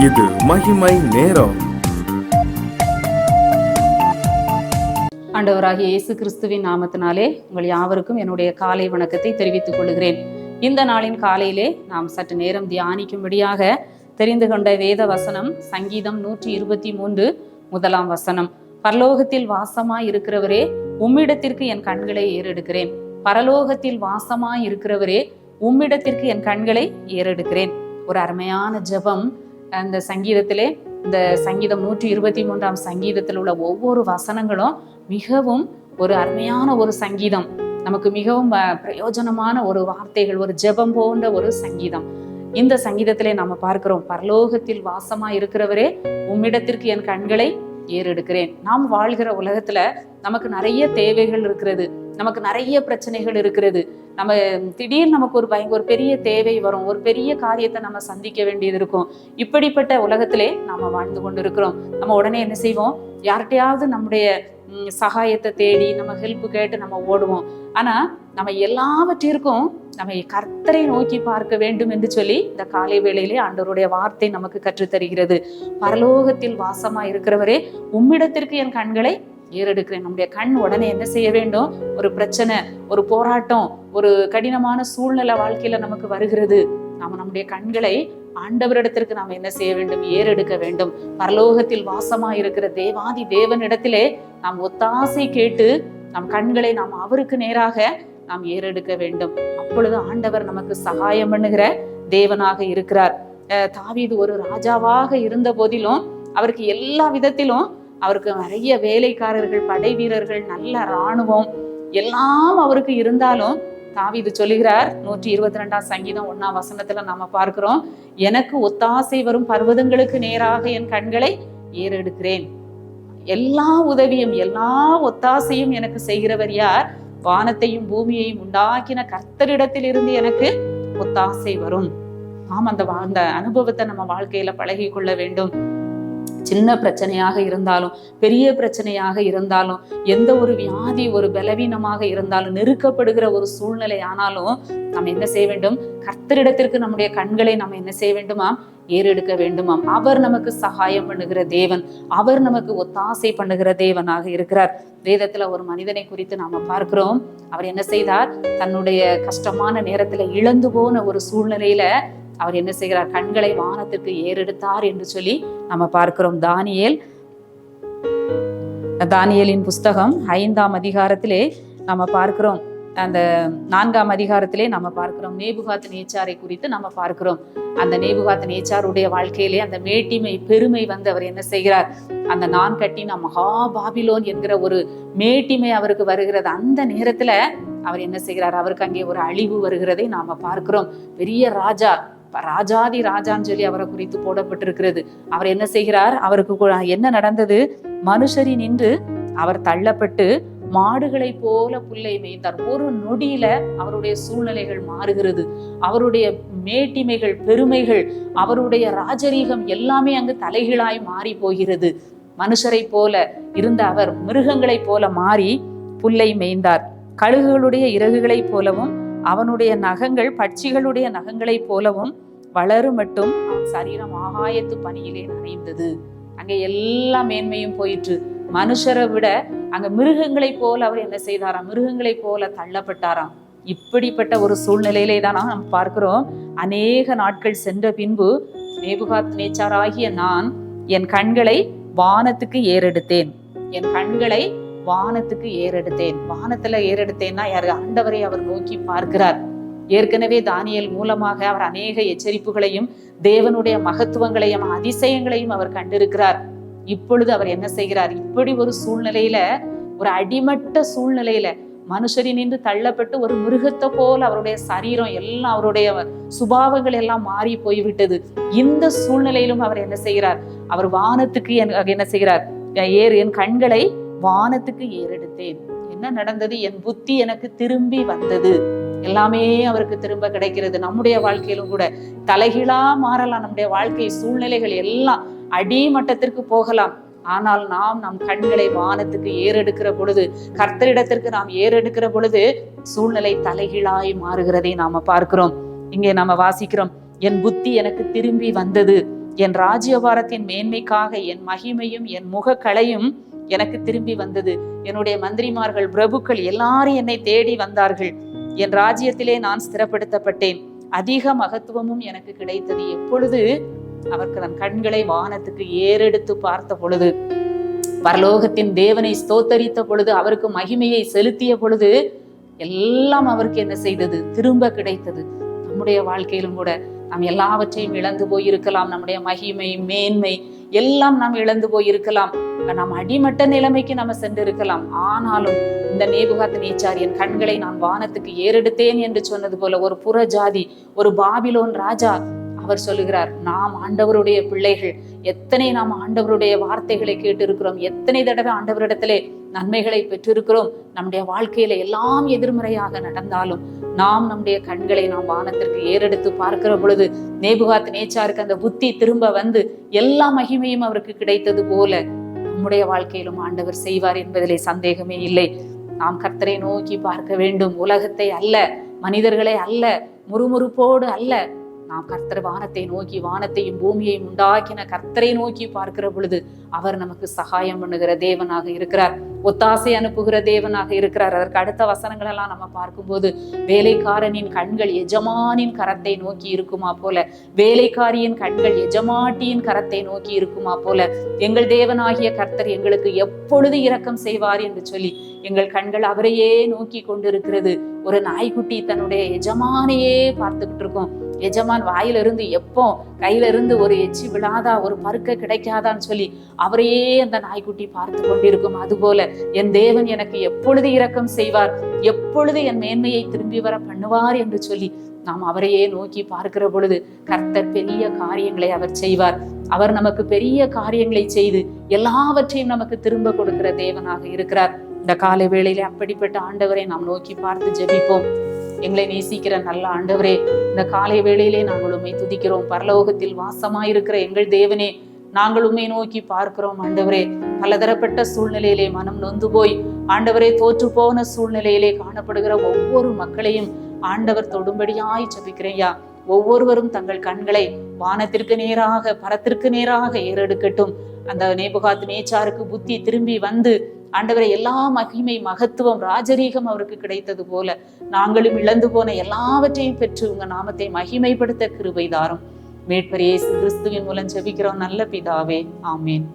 இது மகிமை நேரம். ஆண்டவராகிய இயேசு கிறிஸ்துவின் நாமத்தினாலே உங்கள் யாவருக்கும் என்னுடைய காலை வணக்கத்தை தெரிவித்துக் கொள்கிறேன். இந்த நாளின் காலையிலே நாம் சற்று நேரம் தியானிக்கும்படியாக தெரிந்து கொண்ட வேத வசனம் சங்கீதம் 123 முதலாம் வசனம். பரலோகத்தில் வாசமாய் இருக்கிறவரே, உம்மிடத்திற்கு என் கண்களை ஏறெடுக்கிறேன். பரலோகத்தில் வாசமாய் இருக்கிறவரே, உம்மிடத்திற்கு என் கண்களை ஏறெடுக்கிறேன். ஒரு அருமையான ஜெபம் அந்த சங்கீதத்திலே. இந்த சங்கீதம் 123ஆம் சங்கீதத்தில் உள்ள ஒவ்வொரு வசனங்களும் மிகவும் ஒரு அருமையான ஒரு சங்கீதம். நமக்கு மிகவும் பிரயோஜனமான ஒரு வார்த்தைகள், ஒரு ஜெபம் போன்ற ஒரு சங்கீதம். இந்த சங்கீதத்திலே நாம பார்க்கிறோம், பரலோகத்தில் வாசமா இருக்கிறவரே, உம்மிடத்திற்கு என் கண்களை ஏறெடுக்கிறேன். நாம் வாழ்கிற உலகத்துல நமக்கு நிறைய தேவைகள் இருக்கிறது, நமக்கு நிறைய பிரச்சனைகள் இருக்கிறது. நம்ம திடீர்னு நமக்கு ஒரு பெரிய தேவை வரும், ஒரு பெரிய காரியத்தை நம்ம சந்திக்க வேண்டியது இருக்கும். இப்படிப்பட்ட உலகத்திலே நாம வாழ்ந்து கொண்டு இருக்கிறோம். நம்ம உடனே என்ன செய்வோம், யார்கிட்டையாவது நம்முடைய சகாயத்தை தேடி நம்ம ஹெல்ப் கேட்டு நம்ம ஓடுவோம். ஆனா நம்ம எல்லாவற்றிற்கும் நம்ம கர்த்தரை நோக்கி பார்க்க வேண்டும் என்று சொல்லி இந்த காலை வேளையிலே ஆண்டவருடைய வார்த்தை நமக்கு கற்றுத்தருகிறது. பரலோகத்தில் வாசமா இருக்கிறவரே, உம்மிடத்திற்கு என் கண்களை ஏறெடுக்கிறேன். நம்முடைய கண் உடனே என்ன செய்ய வேண்டும், ஒரு பிரச்சனை, ஒரு போராட்டம், ஒரு கடினமான சூழ்நிலை வாழ்க்கையில நமக்கு வருகிறது. நாம நம்முடைய கண்களை ஆண்டவரிடத்திற்கு நாம் என்ன செய்ய வேண்டும், ஏறெடுக்க வேண்டும். பரலோகத்தில் வாசமா இருக்கிற தேவாதி தேவனிடத்திலே நாம் ஒத்தாசை கேட்டு நம் கண்களை நாம் அவருக்கு நேராக நாம் ஏறெடுக்க வேண்டும். அப்பொழுது ஆண்டவர் நமக்கு சகாயம் பண்ணுகிற தேவனாக இருக்கிறார். தாவீது ஒரு ராஜாவாக இருந்த போதிலும் அவருக்கு எல்லா விதத்திலும் அவருக்கு நிறைய வேலைக்காரர்கள், படை வீரர்கள், நல்ல இராணுவம் எல்லாம் அவருக்கு இருந்தாலும் தாவீது சொல்லுகிறார், 122ஆம் சங்கீதம் 1ஆம் வசனத்துல நாம பார்க்கிறோம், எனக்கு ஒத்தாசை வரும் பர்வதங்களுக்கு நேராக என் கண்களை ஏறெடுக்கிறேன். எல்லா உதவியும் எல்லா ஒத்தாசையும் எனக்கு செய்கிறவர் யார்? வானத்தையும் பூமியையும் உண்டாக்கின கர்த்தரிடத்தில் இருந்து எனக்கு ஒத்தாசை வரும். ஆமா, அந்த அனுபவத்தை நம்ம வாழ்க்கையில பழகி கொள்ள வேண்டும். சின்ன பிரச்சனையாக இருந்தாலும், பெரிய பிரச்சனையாக இருந்தாலும், எந்த ஒரு வியாதி, ஒரு பலவீனமாக இருந்தாலும், நெருக்கப்படுகிற ஒரு சூழ்நிலை ஆனாலும் நம்ம என்ன செய்ய வேண்டும், கர்த்தரிடத்திற்கு நம்முடைய கண்களை நம்ம என்ன செய்ய வேண்டுமாம், ஏறெடுக்க வேண்டுமாம். அவர் நமக்கு சகாயம் பண்ணுகிற தேவன், அவர் நமக்கு ஒத்தாசை பண்ணுகிற தேவனாக இருக்கிறார். வேதத்துல ஒரு மனிதனை குறித்து நாம பார்க்கிறோம். அவர் என்ன செய்தார், தன்னுடைய கஷ்டமான நேரத்துல இழந்து போன ஒரு சூழ்நிலையில அவர் என்ன செய்கிறார், கண்களை வானத்திற்கு ஏறெடுத்தார் என்று சொல்லி நம்ம பார்க்கிறோம். தானியேலின் புஸ்தகம் 5ஆம் அதிகாரத்திலே நம்ம பார்க்கிறோம். அந்த 4ஆம் அதிகாரத்திலே நம்ம பார்க்கிறோம், நேபுகாத் நேச்சாரை குறித்து நம்ம பார்க்கிறோம். அந்த நேபுகாத் நேச்சாருடைய வாழ்க்கையிலே அந்த மேட்டிமை, பெருமை வந்து அவர் என்ன செய்கிறார், அந்த நான் கட்டின மகா பாபிலோன் என்கிற ஒரு மேட்டிமை அவருக்கு வருகிறது. அந்த நேரத்துல அவர் என்ன செய்கிறார், அவருக்கு அங்கே ஒரு அழிவு வருகிறதை நாம பார்க்கிறோம். பெரிய ராஜா, ராஜாதி ராஜான்னு சொல்லி அவரை குறித்து போடப்பட்டிருக்கிறது. அவர் என்ன செய்கிறார், அவருக்கு என்ன நடந்தது, மனுஷரி நின்று அவர் தள்ளப்பட்டு மாடுகளை போல புல்லை மேய்ந்தார். ஒரு நொடியில அவருடைய சூழ்நிலைகள் மாறுகிறது. அவருடைய மேட்டிமைகள், பெருமைகள், அவருடைய ராஜரீகம் எல்லாமே அங்கு தலைகீழாய் மாறி போகிறது. மனுஷரை போல இருந்த அவர் மிருகங்களை போல மாறி புல்லை மேய்ந்தார். கழுகுகளுடைய இறகுகளை போலவும் அவனுடைய நகங்கள் பட்சிகளுடைய நகங்களைப் போலவும் வளரும் மட்டும் சரீரம் ஆகாயத்து பனியிலே நனைந்தது. அங்க எல்லா மேன்மையும் போயிற்று. மனுஷரை விட அங்க மிருகங்களை போல அவர் என்ன செய்தாராம், மிருகங்களை போல தள்ளப்பட்டாராம். இப்படிப்பட்ட ஒரு சூழ்நிலையிலே தான் நாம் பார்க்கிறோம். அநேக நாட்கள் சென்ற பின்பு நேபுகாத் நேச்சாராகிய நான் என் கண்களை வானத்துக்கு ஏறெடுத்தேன். என் கண்களை வானத்துக்கு ஏறெடுத்தேன். வானத்துல ஏறெடுத்தேன்னா யாரு, ஆண்டவரை அவர் நோக்கி பார்க்கிறார். ஏற்கனவே தானியேல் மூலமாக அவர் அநேக எச்சரிப்புகளையும் தேவனுடைய மகத்துவங்களையும் அதிசயங்களையும் அவர் கண்டிருக்கிறார். இப்பொழுது அவர் என்ன செய்கிறார், இப்படி ஒரு சூழ்நிலையில, ஒரு அடிமட்ட சூழ்நிலையில மனுஷரி நின்று தள்ளப்பட்டு ஒரு மிருகத்தை போல அவருடைய சரீரம் எல்லாம், அவருடைய சுபாவங்கள் எல்லாம் மாறி போய்விட்டது. இந்த சூழ்நிலையிலும் அவர் என்ன செய்கிறார், அவர் வானத்துக்கு என்ன செய்கிறார், என் கண்களை வானத்துக்கு ஏறெடுத்தேன். என்ன நடந்தது, என் புத்தி எனக்கு திரும்பி வந்தது. எல்லாமே அவருக்கு திரும்ப கிடைக்கிறது. நம்முடைய வாழ்க்கையிலும் கூட தலைகீழா மாறலாம். நம்முடைய வாழ்க்கை சூழ்நிலைகள் எல்லாம் அடிமட்டத்திற்கு போகலாம். ஆனால் நாம் நம் கண்களை வானத்துக்கு ஏறெடுக்கிற பொழுது, கர்த்தரிடத்திற்கு நாம் ஏறெடுக்கிற பொழுது சூழ்நிலை தலைகீழாய் மாறுகிறதை நாம பார்க்கிறோம். இங்கே நாம வாசிக்கிறோம், என் புத்தி எனக்கு திரும்பி வந்தது, என் ராஜ்யபாரத்தின் மேன்மைக்காக என் மகிமையும் என் முகக்களையும் எனக்கு திரும்பி வந்தது. என்னுடைய மந்திரிமார்கள், பிரபுக்கள் எல்லாரும் என்னை தேடி வந்தார்கள். என் ராஜ்யத்திலே நான் ஸ்திரப்படுத்தப்பட்டேன். அதிக மகத்துவமும் எனக்கு கிடைத்தது. எப்பொழுது அவர் தன் கண்களை வானத்துக்கு ஏறெடுத்து பார்த்த பொழுது, பரலோகத்தின் தேவனை ஸ்தோத்தரித்த பொழுது, அவருக்கு மகிமையை செலுத்திய பொழுது, எல்லாம் அவருக்கு என்ன செய்தது? திரும்ப கிடைத்தது. நம்முடைய வாழ்க்கையிலும் கூட நாம் எல்லாவற்றையும் இழந்து போயிருக்கலாம். நம்முடைய மகிமை, மேன்மை எல்லாம் நாம் இழந்து போயிருக்கலாம். நாம் அடிமட்ட நிலைமைக்கு நம்ம சென்று இருக்கலாம். ஆனாலும் இந்த நேபுகாத்நேச்சார் என் கண்களை நான் வானத்துக்கு ஏறெடுத்தேன் என்று சொன்னது போல, ஒரு புற ஜாதி, ஒரு பாபிலோன் ராஜா, அவர் சொல்லுகிறார், நாம் ஆண்டவருடைய பிள்ளைகள். எத்தனை நாம் ஆண்டவருடைய வார்த்தைகளை கேட்டு இருக்கிறோம், எத்தனை தடவை ஆண்டவரிடத்திலே நன்மைகளை பெற்றிருக்கிறோம். நம்முடைய வாழ்க்கையில எல்லாம் எதிர்மறையாக நடந்தாலும் நாம் நம்முடைய கண்களை நாம் வானத்திற்கு ஏறெடுத்து பார்க்கிற பொழுது, நேபுகாத்நேச்சாருக்கு அந்த புத்தி திரும்ப வந்து எல்லா மகிமையும் அவருக்கு கிடைத்தது போல நம்முடைய வாழ்க்கையிலும் ஆண்டவர் செய்வார் என்பதிலே சந்தேகமே இல்லை. நாம் கர்த்தரை நோக்கி பார்க்க வேண்டும். உலகத்தை அல்ல, மனிதர்களை அல்ல, முறுமுறுப்போடு அல்ல. நாம் கர்த்தர் வானத்தை நோக்கி, வானத்தையும் பூமியையும் உண்டாக்கின கர்த்தரை நோக்கி பார்க்கிற பொழுது அவர் நமக்கு சகாயம் பண்ணுகிற தேவனாக இருக்கிறார். ஒத்தாசை அனுப்புகிற தேவனாக இருக்கிறார். அதற்கு அடுத்த வசனங்கள் எல்லாம் நம்ம பார்க்கும்போது, வேலைக்காரனின் கண்கள் எஜமானின் கரத்தை நோக்கி இருக்குமா போல, வேலைக்காரியின் கண்கள் எஜமாட்டியின் கரத்தை நோக்கி இருக்குமா போல, எங்கள் தேவனாகிய கர்த்தர் எங்களுக்கு எப்பொழுது இரக்கம் செய்வார் என்று சொல்லி எங்கள் கண்கள் அவரையே நோக்கி கொண்டிருக்கிறது. ஒரு நாய்க்குட்டி தன்னுடைய எஜமானையே பார்த்துக்கிட்டு இருக்கோம். எஜமான் வாயிலிருந்து எப்போ கையில இருந்து ஒரு எச்சி விழாதா, ஒரு பருக்க கிடைக்காதான்னு சொல்லி அவரையே அந்த நாய்க்குட்டி பார்த்து கொண்டிருக்கும். அதுபோல என் தேவன் எனக்கு எப்பொழுது இரக்கம் செய்வார், எப்பொழுது என் மேன்மையை திரும்பி வர பண்ணுவார் என்று சொல்லி நாம் அவரையே நோக்கி பார்க்கிற பொழுது கர்த்தர் பெரிய காரியங்களை அவர் செய்வார். அவர் நமக்கு பெரிய காரியங்களை செய்து எல்லாவற்றையும் நமக்கு திரும்ப கொடுக்கிற தேவனாக இருக்கிறார். இந்த காலை வேளையிலே அப்படிப்பட்ட ஆண்டவரை நாம் நோக்கி பார்த்து ஜெபிப்போம். எங்களை நேசிக்கிற நல்ல ஆண்டவரே, இந்த காலை வேளையிலே நாங்கள் உம்மை துதிக்கிறோம். பரலோகத்தில் வாசமாயிருக்கிற எங்கள் தேவனே, நாங்கள் உம்மை நோக்கி பார்க்கிறோம். ஆண்டவரே, பலதரப்பட்ட சூழ்நிலையிலே மனம் நொந்து போய் ஆண்டவரே தோற்று போன சூழ்நிலையிலே காணப்படுகிற ஒவ்வொரு மக்களையும் ஆண்டவர் தொடும்படியாய் ஜெபிக்கிறேயா. ஒவ்வொருவரும் தங்கள் கண்களை வானத்திற்கு நேராக, பரத்திற்கு நேராக ஏறெடுக்கட்டும். அந்த நேபுகாத்நேச்சாருக்கு புத்தி திரும்பி வந்து ஆண்டவரை எல்லா மகிமை, மகத்துவம், ராஜரீகம் அவருக்கு கிடைத்தது போல நாங்களும் இழந்து போன எல்லாவற்றையும் பெற்று உங்க நாமத்தை மகிமைப்படுத்த கிருபை தாரும். மீட்பர் இயேசு கிறிஸ்துவின் மூலம் ஜெபிக்கிறோம் நல்ல பிதாவே, ஆமேன்.